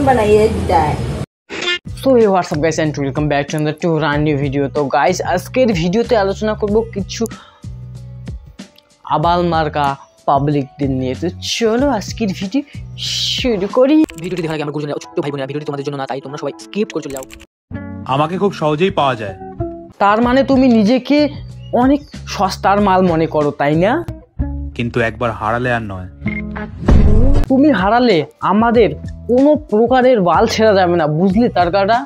बनाइए जाए। So hey, what's up guys and welcome back to another brand new video। তো guys আজকের ভিডিওতে আলোচনা করব কিছু আবাল মার্কা পাবলিকদের নিয়ে। তো চলো আজকের ভিডিও শুরু করি। ভিডিওটি দেখার আগে আমার গুরুজনেরা ছোট্ট ভাই বোনেরা, ভিডিওটি তোমাদের জন্য না, তাই তোমরা সবাই স্কিপ করে চলে যাও। আমাকে খুব সহজেই পাওয়া যায়। তার মানে তুমি নিজেকে অনেক সস্তার মাল মনে করো, তাই না? কিন্তু একবার হারালে আর নয়। তুমি হারালে আমাদের কোনো প্রকারের বাল ছেড়া যাবে না, বুঝলি তার কাটা?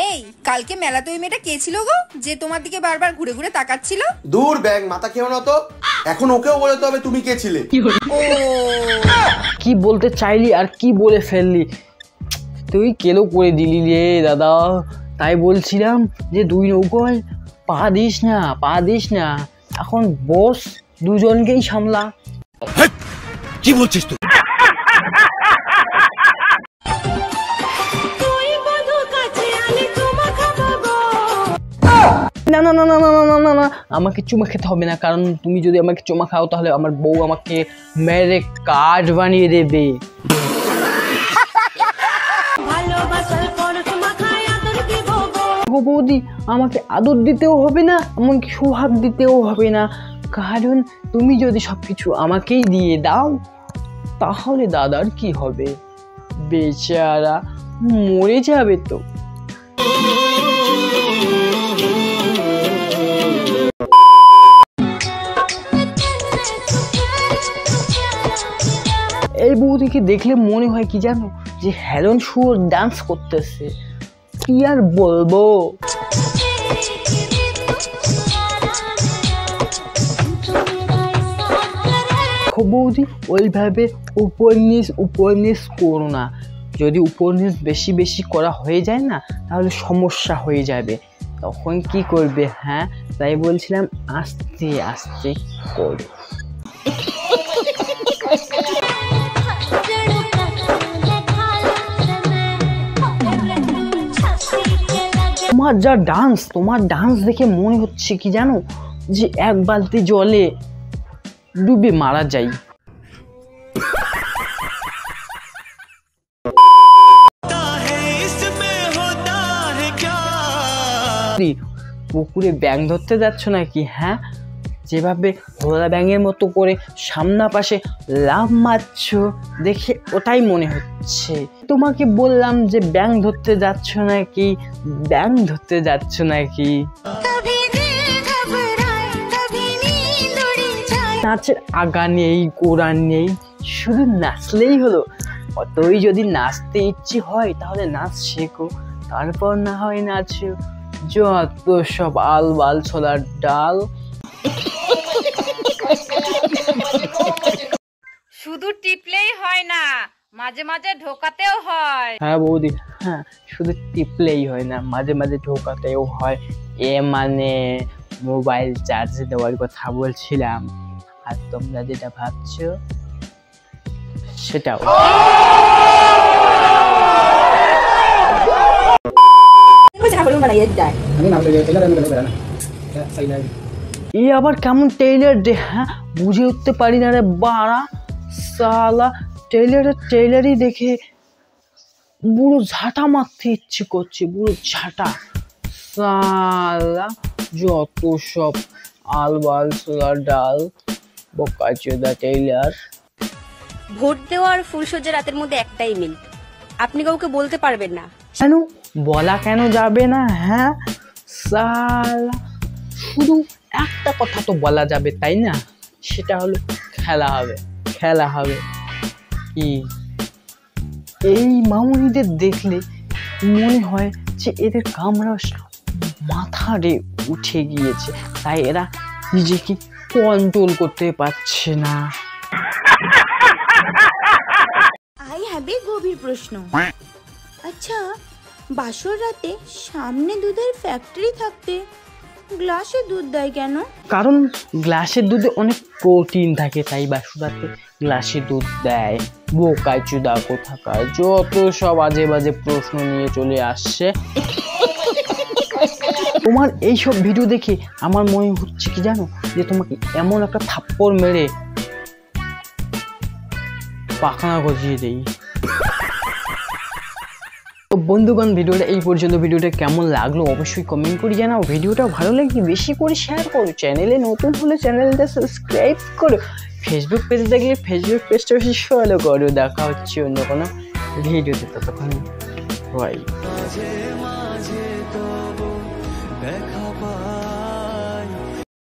এই কালকে মেলাতে ওই মেয়েটা কে ছিল গো, যে তোমার দিকে বারবার ঘুরে ঘুরে তাকাচ্ছিল? দূর ব্যাং, মাথা খেও না তো। এখন ওকেও বলতে হবে তুমি কে ছিলে। ও কি বলতে চাইলি আর কি বলে ফেললি, তুই কেলো করে দিলি রে দাদা। তাই বলছিলাম যে দুই নৌকোয় পা দিস না, এখন বস দুজনকেই সামলা। কি বলছিস তুই? না না না না না না না না, আমাকে চুমা খেতে হবে না, কারণ তুমি যদি আমাকে চুমা খাও তাহলে আমার বউ আমাকে মেরে কাঠ বানিয়ে দেবে। বৌদি আমাকে আদর দিতেও হবে না, এমনকি সোহাগ দিতেও হবে না, কারণ তুমি যদি সবকিছু আমাকেই দিয়ে দাও তাহলে দাদার কি হবে? বেচারা মরে যাবে তো। এই বৌদিকে দেখলে মনে হয় কি জানো, যে হেলন শুয়োর ডান্স করতেছে। কি আর বলবো, বৌদি ওইভাবে উপন্যাস করো না। যদি উপন্যাস বেশি বেশি করা হয়ে যায় না তাহলে সমস্যা হয়ে যাবে, তখন কি করবে? হ্যাঁ, তাই বলছিলাম আস্তে আস্তে করো। তোমার ডান্স দেখে মনে হচ্ছে কি জানো, যে এক বালতি জলে ডুবে মারা যাই। পুকুরে ব্যাঙ ধরতে যাচ্ছ নাকি? হ্যাঁ, যেভাবে ভোলা ব্যাঙের মতো করে সামনা পাশে লাফ মারছ দেখে ওটাই মনে হচ্ছে। তোমাকে বললাম যে ব্যাঙ ধরতে যাচ্ছ নাকি? নাচের আগা নেই গোড়া নেই, শুধু নাচলেই হলো। অতই যদি নাচতে ইচ্ছে হয় তাহলে নাচ শেখো, তারপর না হয় নাচো। যত সব আলবাল ছোলার ডাল। শুধু টিপলেই হয় না, মাঝে মাঝে ঢোকাতেও হয়। হ্যাঁ বৌদি, হ্যাঁ, শুধু টিপলেই হয় না, মাঝে মাঝে ঢোকাতেও হয়। এ মানে মোবাইল চার্জে দেওয়ার কথা বলছিলাম, আর তোমরা যেটা ভাবছো সেটাও। এই আবার কেমন টেইলার রে? হ্যাঁ, বুঝে উঠতে পারি না রে বাড়া সালা। টেইলারই দেখে বুড়ো ঝাঁটা মারতে ইচ্ছে করছে, বুড়ো ঝাঁটা সালা। যত সব আলবাল সোলার ডাল, বোকাচোদা টেইলার। ভোট দেওয়া আর ফুলসজ্জা রাতের মধ্যে একটাই মিল, আপনি কাউকে বলতে পারবেন না। কেন বলা কেন যাবে না? হ্যাঁ সালা, শুধু একটা কথা তো বলা যাবে, তাই না? সেটা হলো খেলা হবে। কি এই মামুনিদের দেখলে মনে হয় যে এদের কামড়া মাথারে উঠে গিয়েছে, তাই এরা নিজেকে কন্ট্রোল করতে পারছে না। আই হ্যাভ এ গভীর প্রশ্ন। আচ্ছা, বাসর রাতে সামনে দুধের ফ্যাক্টরি থাকতে গ্লাসে দুধ দেয় কেন? কারণ গ্লাসের দুধে অনেক প্রোটিন থাকে, তাই বাসুরাতে গ্লাসে দুধ দেয়। বোকাচোদা কোথাকার, যত সব আজে বাজে প্রশ্ন নিয়ে চলে আসছে। তোমার এইসব ভিডিও দেখে আমার মনে হচ্ছে কি জানো, যে তোমাকে এমন একটা থাপ্পড় মেরে পাখনা গজিয়ে দেই। তো বন্ধুগণ, ভিডিওটা এই পর্যন্ত। ভিডিওটা কেমন লাগলো অবশ্যই কমেন্ট করে জানাও। ভিডিওটা ভালো লাগলে বেশি করে শেয়ার করো। চ্যানেলে নতুন হলে চ্যানেলটা সাবস্ক্রাইব করো। ফেসবুক পেজে দেখলে ফেসবুক পেজটা বেশি ফলো করো। দেখা হচ্ছে অন্য কোনো ভিডিওতে, ততক্ষণ বাই।